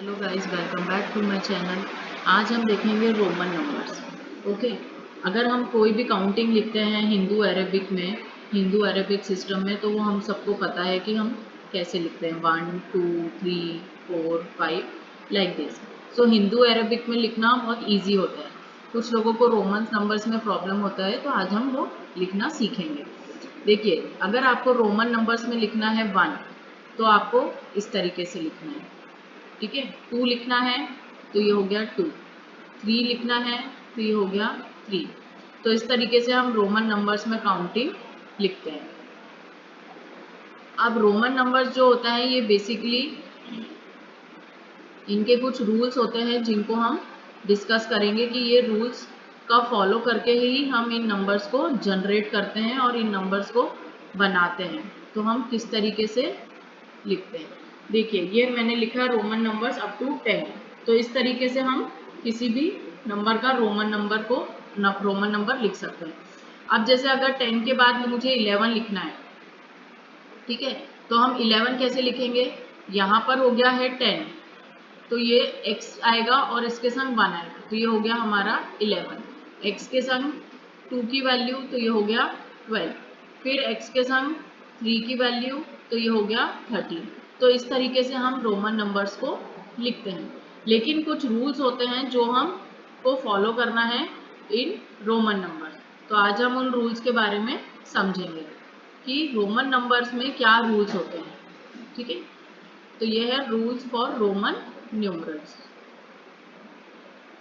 Hello guys, welcome back to my channel. आज हम देखेंगे रोमन नंबर्स। ओके, अगर हम कोई भी काउंटिंग लिखते हैं हिंदू अरेबिक सिस्टम में, तो वो हम सबको पता है कि हम कैसे लिखते हैं 1 2 3 4 5 like this. So Hindu Arabic में लिखना बहुत ईजी होता है। कुछ लोगों को रोमन नंबर्स में प्रॉब्लम होता है, तो आज हम वो लिखना सीखेंगे। देखिए, अगर आपको रोमन नंबर्स में लिखना है 1, तो आपको इस तरीके से लिखना है। ठीक है, 2 लिखना है तो ये हो गया 2, 3 लिखना है तो ये हो गया 3। तो इस तरीके से हम रोमन नंबर्स में काउंटिंग लिखते हैं। अब रोमन नंबर्स जो होता है, ये बेसिकली इनके कुछ रूल्स होते हैं जिनको हम डिस्कस करेंगे कि ये रूल्स का फॉलो करके ही हम इन नंबर्स को जनरेट करते हैं और इन नंबर्स को बनाते हैं। तो हम किस तरीके से लिखते हैं, देखिए ये मैंने लिखा है रोमन नंबर्स अप टू 10। तो इस तरीके से हम किसी भी नंबर का रोमन नंबर लिख सकते हैं। अब जैसे अगर 10 के बाद मुझे 11 लिखना है, ठीक है, तो हम 11 कैसे लिखेंगे? यहाँ पर हो गया है 10, तो ये x आएगा और इसके संग 1 आएगा, तो ये हो गया हमारा 11। x के संग 2 की वैल्यू, तो ये हो गया 12। फिर x के संग 3 की वैल्यू, तो ये हो गया 13। तो इस तरीके से हम रोमन नंबर्स को लिखते हैं। लेकिन कुछ रूल्स होते हैं जो हम को फॉलो करना है इन रोमन नंबर्स। तो आज हम उन रूल्स के बारे में समझेंगे कि रोमन नंबर्स में क्या रूल्स होते हैं। ठीक है, तो ये है रूल्स फॉर रोमन न्यूमरल्स।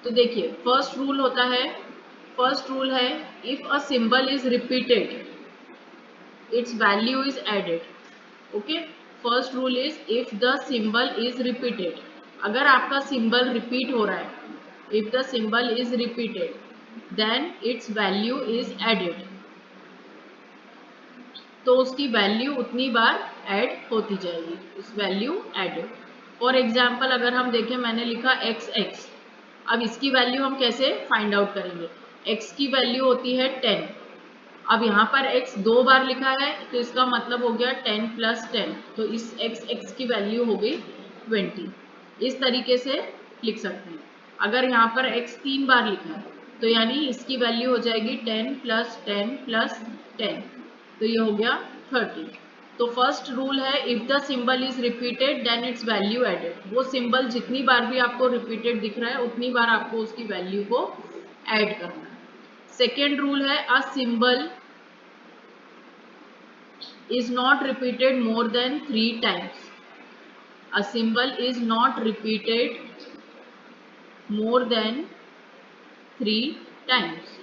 तो देखिए, फर्स्ट रूल है if a symbol is repeated its value is added. Okay, first rule is if the symbol is repeated. अगर आपका सिंबल रिपीट हो रहा है, if the symbol is repeated then its value is added. तो उसकी value उतनी बार add होती जाएगी, इस वैल्यू एडेड। फॉर एग्जाम्पल अगर हम देखें, मैंने लिखा x। अब इसकी वैल्यू हम कैसे फाइंड आउट करेंगे? x की वैल्यू होती है 10। अब यहाँ पर x 2 बार लिखा है, तो इसका मतलब हो गया 10 प्लस 10, तो इस x की वैल्यू हो गई 20। इस तरीके से लिख सकते हैं। अगर यहाँ पर x 3 बार लिखा है, तो यानी इसकी वैल्यू हो जाएगी 10 प्लस 10 प्लस 10, तो ये हो गया 30। तो फर्स्ट रूल है if the symbol is repeated then its value added. वो सिंबल जितनी बार भी आपको रिपीटेड दिख रहा है, उतनी बार आपको उसकी वैल्यू को ऐड करना है। सेकेंड रूल है a symbol is not repeated more than 3 times. A symbol is not repeated more than 3 times.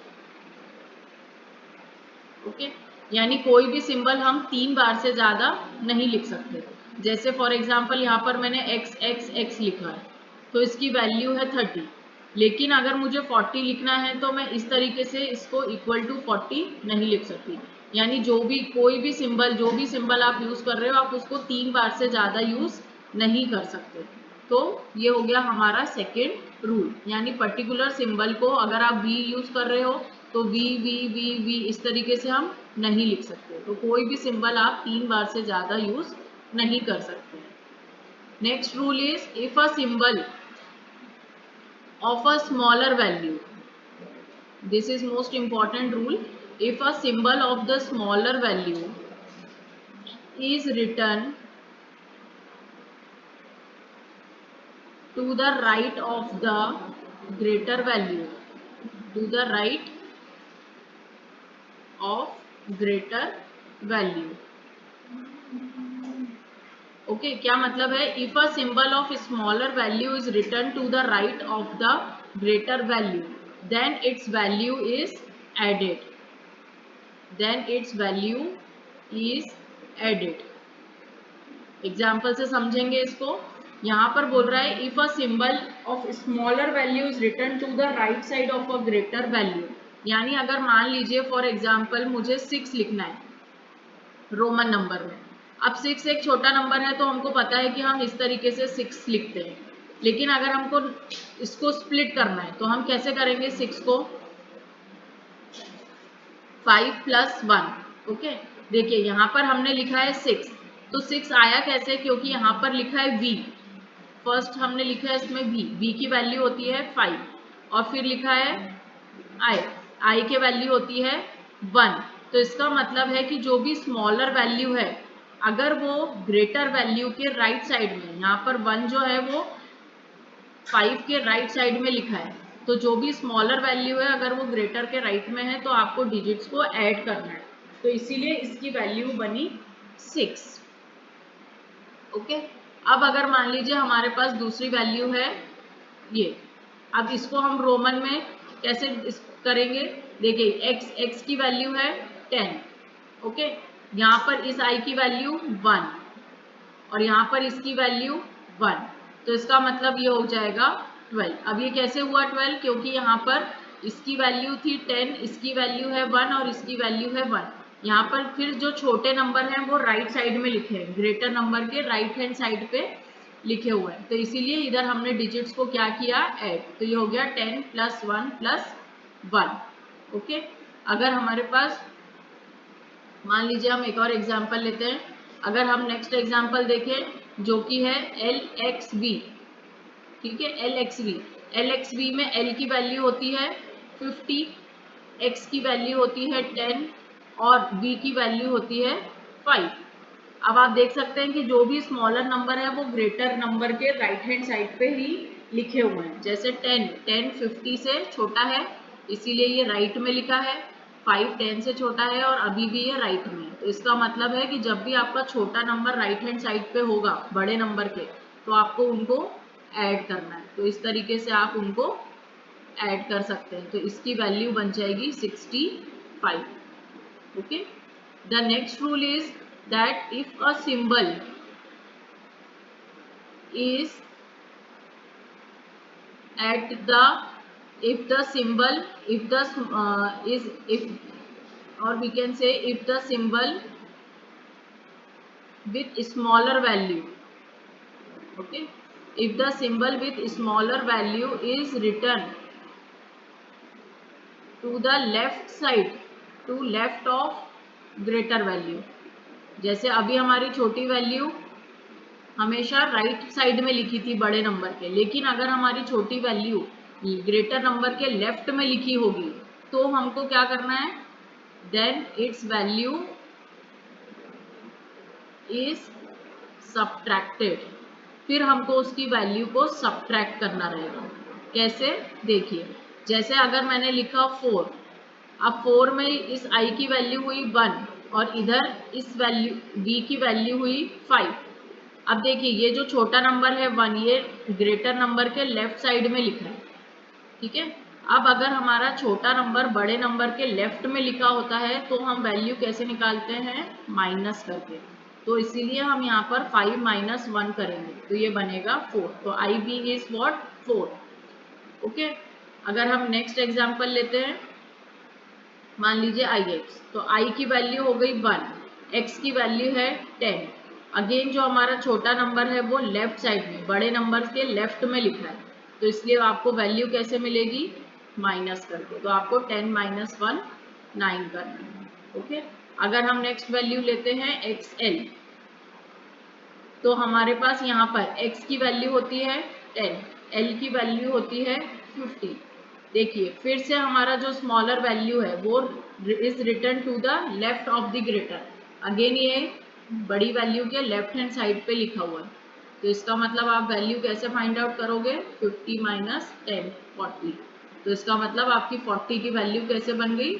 Okay, यानी कोई भी सिंबल हम 3 बार से ज़्यादा नहीं लिख सकते। जैसे फॉर एग्जांपल यहाँ पर मैंने x लिखा है, तो इसकी वैल्यू है 30। लेकिन अगर मुझे 40 लिखना है, तो मैं इस तरीके से इसको इक्वल टू 40 नहीं लिख सकती। यानी कोई भी सिंबल आप यूज़ कर रहे हो, आप उसको 3 बार से ज़्यादा यूज़ नहीं कर सकते। तो ये हो गया हमारा सेकेंड रूल। यानी पर्टिकुलर सिंबल को अगर आप v यूज़ कर रहे हो, तो वी इस तरीके से हम नहीं लिख सकते। तो कोई भी सिंबल आप 3 बार से ज़्यादा यूज़ नहीं कर सकते। Next rule is if a symbol of a smaller value, this is most important rule, if a symbol of the smaller value is written to the right of the greater value, to the right of greater value। Okay, क्या मतलब है? If a symbol of smaller value is written to the right of the greater value then its value is added, then its value is added. Example से समझेंगे इसको। यहाँ पर बोल रहा है if a symbol of smaller value is written to the right side of a greater value. यानी अगर मान लीजिए फॉर एग्जाम्पल मुझे 6 लिखना है रोमन नंबर में। अब 6 एक छोटा नंबर है, तो हमको पता है कि हम इस तरीके से 6 लिखते हैं। लेकिन अगर हमको इसको स्प्लिट करना है, तो हम कैसे करेंगे? 6 को 5 प्लस 1। ओके, देखिए यहाँ पर हमने लिखा है 6, तो 6 आया कैसे? क्योंकि यहाँ पर लिखा है v। फर्स्ट हमने लिखा है इसमें b की वैल्यू होती है 5 और फिर लिखा है i की वैल्यू होती है 1। तो इसका मतलब है कि जो भी स्मॉलर वैल्यू है अगर वो ग्रेटर वैल्यू के राइट साइड में, यहाँ पर 1 जो है वो 5 के राइट साइड में लिखा है, तो जो भी स्मॉलर वैल्यू है अगर वो ग्रेटर के राइट में है तो आपको डिजिट्स को ऐड करना है। तो इसीलिए इसकी वैल्यू बनी 6। ओके, अब अगर मान लीजिए हमारे पास दूसरी वैल्यू है ये, अब इसको हम रोमन में कैसे करेंगे, देखिए x की वैल्यू है 10। ओके, यहाँ पर इस i की वैल्यू 1 और यहाँ पर इसकी वैल्यू 1, तो इसका मतलब ये हो जाएगा 12। अब ये कैसे हुआ 12, क्योंकि यहाँ पर इसकी वैल्यू थी 10, इसकी वैल्यू है 1 और इसकी वैल्यू है 1। यहाँ पर फिर जो छोटे नंबर हैं वो राइट साइड में लिखे हैं, ग्रेटर नंबर के राइट हैंड साइड पे लिखे हुए हैं, तो इसीलिए इधर हमने डिजिट्स को क्या किया, ऐड। तो ये हो गया 10 + 1 + 1। ओके, अगर हमारे पास मान लीजिए हम एक और एग्जाम्पल लेते हैं, अगर हम नेक्स्ट एग्जाम्पल देखें जो कि है LXB। ठीक है, LXB में L की वैल्यू होती है 50, X की वैल्यू होती है 10 और B की वैल्यू होती है 5। अब आप देख सकते हैं कि जो भी स्मॉलर नंबर है वो ग्रेटर नंबर के राइट हैंड साइड पे ही लिखे हुए हैं। जैसे 10 50 से छोटा है इसीलिए ये राइट में लिखा है, 5 10 से छोटा है और अभी भी ये राइट में है। तो इसका मतलब है कि जब भी आपका छोटा नंबर राइट हैंड साइड पे होगा बड़े नंबर के, तो आपको उनको ऐड करना है। तो इस तरीके से आप उनको ऐड कर सकते हैं। तो इसकी वैल्यू बन जाएगी 65। Okay, the next rule is that if a symbol is at the if the symbol if the is if or we can say if the symbol with smaller value, okay, if the symbol with smaller value is written to the left side to left of greater value, जैसे अभी हमारी छोटी value हमेशा right side में लिखी थी बड़े number के, लेकिन अगर हमारी छोटी वैल्यू ग्रेटर नंबर के लेफ्ट में लिखी होगी तो हमको क्या करना है, then its value is subtracted. फिर हमको उसकी वैल्यू को सब्ट्रैक्ट करना रहेगा। कैसे, देखिए, जैसे अगर मैंने लिखा 4, अब 4 में इस i की वैल्यू हुई 1 और इधर इस वैल्यू b की वैल्यू हुई 5। अब देखिए ये जो छोटा नंबर है 1, ये ग्रेटर नंबर के लेफ्ट साइड में लिखा है। ठीक है, अब अगर हमारा छोटा नंबर बड़े नंबर के लेफ्ट में लिखा होता है तो हम वैल्यू कैसे निकालते हैं, माइनस करके। तो इसीलिए हम यहाँ पर 5 - 1 करेंगे तो ये बनेगा 4। तो IB इज व्हाट, 4। ओके, अगर हम नेक्स्ट एग्जांपल लेते हैं, मान लीजिए IX, तो I की वैल्यू हो गई 1, X की वैल्यू है 10। अगेन जो हमारा छोटा नंबर है वो लेफ्ट साइड में बड़े नंबर के लेफ्ट में लिखा है, तो इसलिए आपको वैल्यू कैसे मिलेगी, माइनस करके। तो आपको 10 - 1 9 करना है। ओके, अगर हम नेक्स्ट वैल्यू लेते हैं XL, तो हमारे पास यहाँ पर X की वैल्यू होती है 10, L की वैल्यू होती है 50। देखिए फिर से हमारा जो स्मॉलर वैल्यू है वो is written to the left of the greater. Again ये बड़ी वैल्यू के लेफ्ट हैंड साइड पे लिखा हुआ है, तो इसका मतलब आप वैल्यू कैसे फाइंड आउट करोगे, 50 - 10 40। तो इसका मतलब आपकी 40 की वैल्यू कैसे बन गई,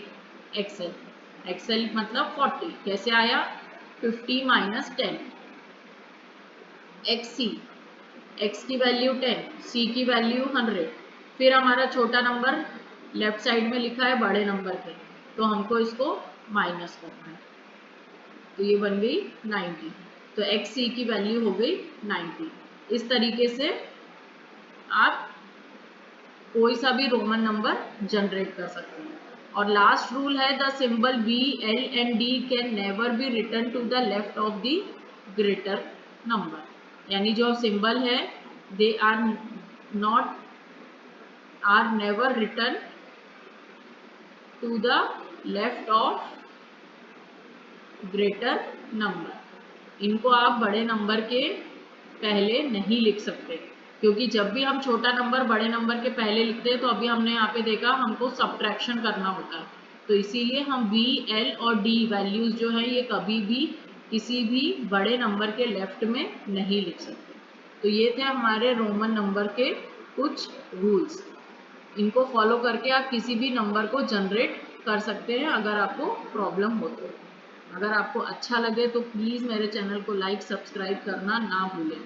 XL मतलब 40 कैसे आया, 50 - 10। XC, X की वैल्यू 10, C की वैल्यू 100। फिर हमारा छोटा नंबर लेफ्ट साइड में लिखा है बड़े नंबर के, तो हमको इसको माइनस करना है, तो ये बन गई 90। तो XC की वैल्यू हो गई 90। इस तरीके से आप कोई सा भी रोमन नंबर जनरेट कर सकते हैं। और लास्ट रूल है, the symbol B, L and D can never be written to the left of the greater number. यानी जो सिंबल है they are never written to the left of greater number. इनको आप बड़े नंबर के पहले नहीं लिख सकते। क्योंकि जब भी हम छोटा नंबर बड़े नंबर के पहले लिखते हैं तो अभी हमने यहाँ पे देखा हमको सब्ट्रैक्शन करना होता है, तो इसीलिए हम V, L और D वैल्यूज जो है ये कभी भी किसी भी बड़े नंबर के लेफ्ट में नहीं लिख सकते। तो ये थे हमारे रोमन नंबर के कुछ रूल्स। इनको फॉलो करके आप किसी भी नंबर को जनरेट कर सकते हैं अगर आपको प्रॉब्लम हो तो। अगर आपको अच्छा लगे तो प्लीज़ मेरे चैनल को लाइक सब्सक्राइब करना ना भूलें।